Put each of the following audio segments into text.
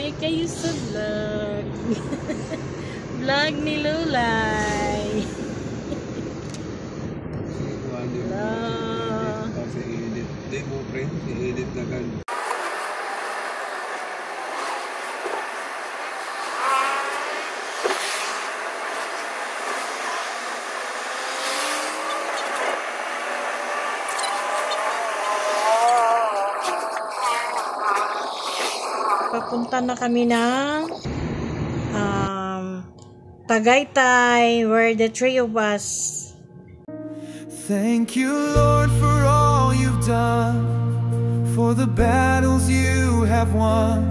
Hi kayo sa vlog. Vlog ni Lulay. Hello. Di mo friend, i-edit na kan. Papunta na kami ng Tagaytay, where the three of us. Thank you, Lord, for all you've done, for the battles you have won,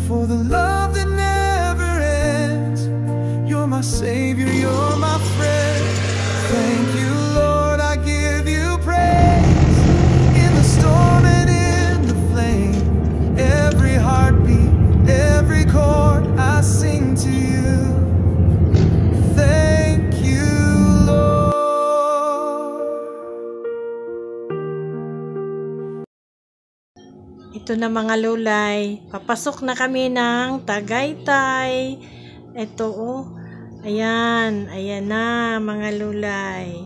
for the love that never ends. You're my Savior, you're my friend. Thank you, Lord, I give you praise. In the storm and in the flame, every heartbeat, every chord, I sing to you. Thank you, Lord. Ito na mga Lulay, papasok na kami ng Tagaytay. Ito ayan na mga Lulay.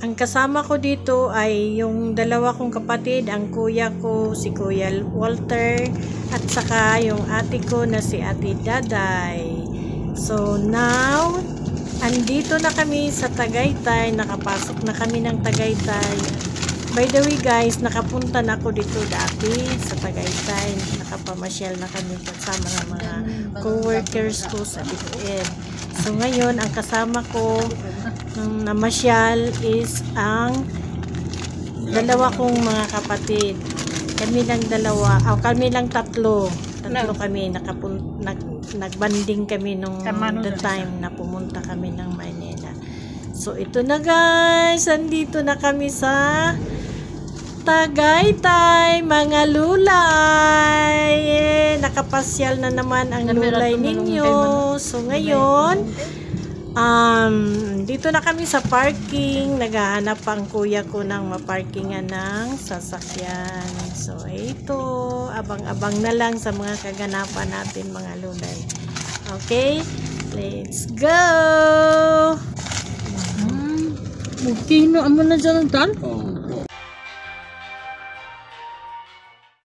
Ang kasama ko dito ay yung dalawa kong kapatid, ang kuya ko, si Kuya Walter, at saka yung ate ko na si Ate Daday. So now, andito na kami sa Tagaytay, nakapasok na kami ng Tagaytay. By the way guys, nakapunta na ako dito dati sa Tagaytay, nakapamasyal na kami kasama ng mga co-workers ko sa DepEd. So ngayon, ang kasama ko nung namasyal is ang dalawa kong mga kapatid. Kami lang dalawa, kami lang tatlo kami, nagbanding kami nung the time na pumunta kami ng Manila. So ito na guys, andito na kami sa Tagaytay, mga Lulay. Nakapasyal na naman ang Lulay ninyo. So ngayon, dito na kami sa parking. Naghahanap ang kuya ko ng maparkingan ng sasakyan. So ito, abang-abang na lang sa mga kaganapan natin mga Lulay. Okay, let's go! Okay, no, amo na dyan ang tan? Oo.